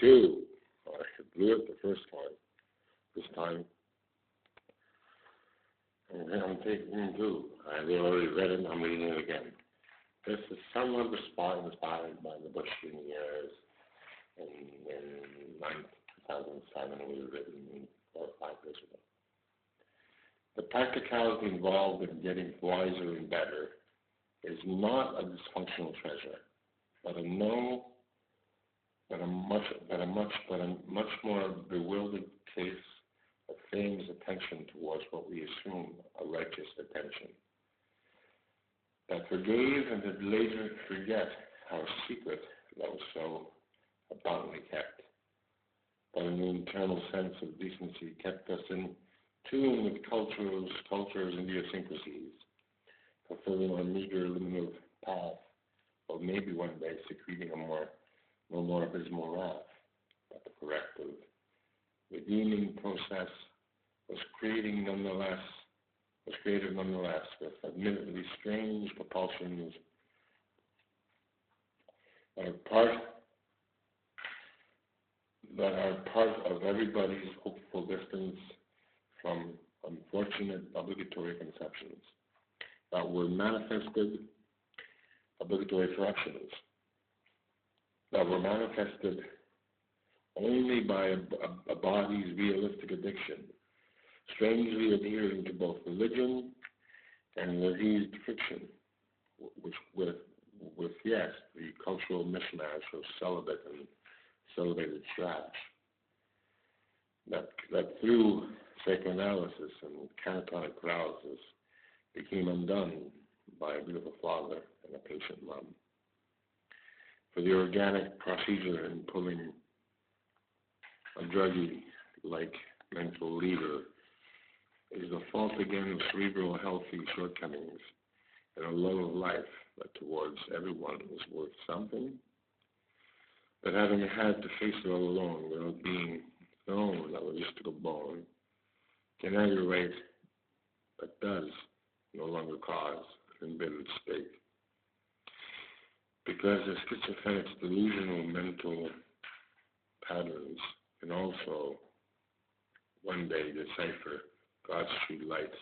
2. I blew it the first time. This time, I'm taking 2. I already read it, I'm reading it again. This is somewhat inspired by the Bush years in 2007, it was written 4 or 5 years ago. The practicality involved in getting wiser and better is not a dysfunctional treasure, but a much more bewildered case of fame's attention towards what we assume a righteous attention. That forgave and did later forget our secret that was so abundantly kept, but in the internal sense of decency kept us in tune with cultures and idiosyncrasies, fulfilling our meager liminal path, or maybe one day secreting no more abysmal wrath, but the corrective, redeeming process was creative nonetheless, with admittedly strange propulsions that are part of everybody's hopeful distance from unfortunate obligatory conceptions that were manifested, obligatory corrections, that were manifested only by a body's realistic addiction, strangely adhering to both religion and diseased fiction, which with yes, the cultural mishmash of celibate and celebrated trash, that through psychoanalysis and catatonic paralysis became undone by a beautiful father and a patient mom. For the organic procedure in pulling a druggy-like mental lever is the fault again of cerebral healthy shortcomings and a love of life that towards everyone is worth something, but having had to face it all alone without being known a logistical bone can aggravate, but does no longer cause an embittered state. Because the schizophrenic's delusional mental patterns can also one day decipher God's true light's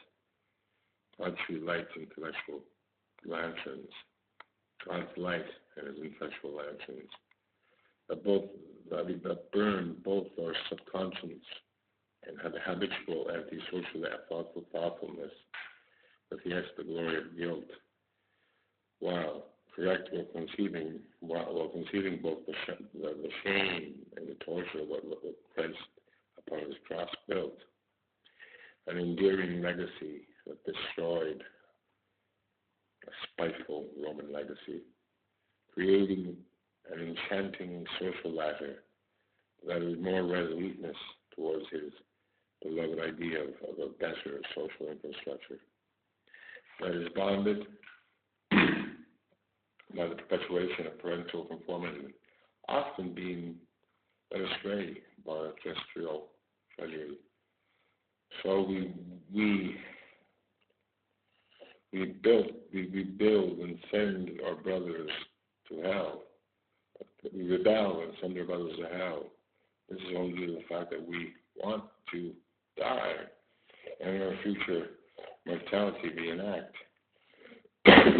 intellectual lanterns, God's light and his intellectual lanterns, that burn both our subconscious and habitual antisocial thoughtfulness with the glory of guilt, while conceiving both the shame and the torture of what Christ upon his cross built, an endearing legacy that destroyed a spiteful Roman legacy, creating an enchanting social ladder that is more resoluteness towards his beloved idea of a better social infrastructure that is bonded by the perpetuation of parental conformity, often being led astray by a terrestrial treasury. So we build and send our brothers to hell. We rebel and send our brothers to hell. This is only due to the fact that we want to die and our future mortality reenact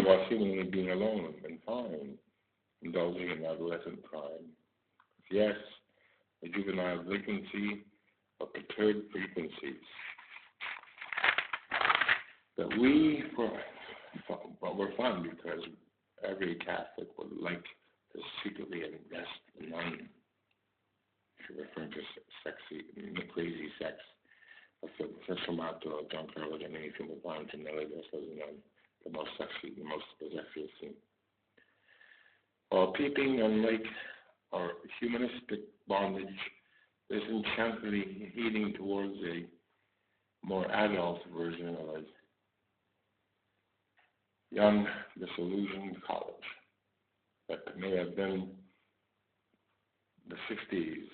while seemingly being alone and fine, indulging in adolescent crime. Yes, a juvenile delinquency of perturbed frequencies. That we're fun because every Catholic would like to secretly invest in money. If you're referring to crazy sex, Sessomato, John Carlo Giannini, from the Violence and Nelly, the most sexy, the most possessive scene. While peeping unlike our humanistic bondage, is enchantedly heading towards a more adult version of a young, disillusioned college that may have been the 60s,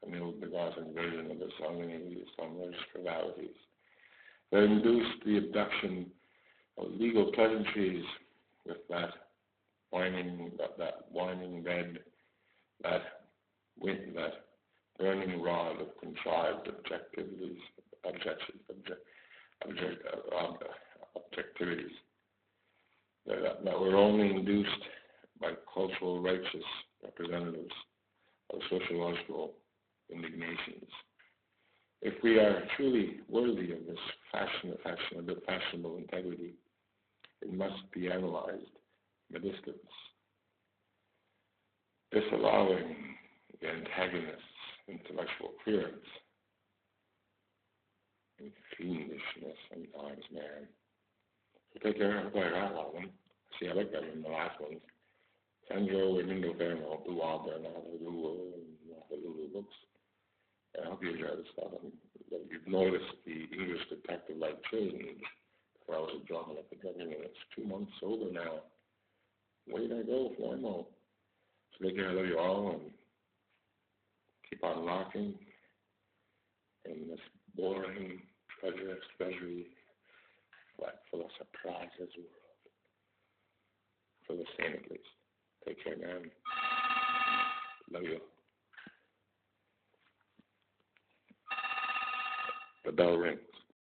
an ill-begotten version of the some trivialities that induced the abduction of legal pleasantries with that whining red, that burning rod of contrived objectivities, objectivities that were only induced by cultural righteous representatives of sociological indignations. If we are truly worthy of this fashionable integrity, it must be analyzed from a distance, disallowing the antagonist's intellectual clearance and fiendishness sometimes, man. So take care of that one. See, I looked at them in the last ones. Sandro and Indoferno, the Wilder, and the Lulu books. And I hope you enjoy the stuff. And that you've noticed the English detective like change. When I was a drama at the beginning, and it's 2 months sober now. Way to go, 4 more. So take care, I love you all, and keep on rocking in this boring, treasury, but full of surprises world. For the same, at least. Take care, man. Love you. The bell rings.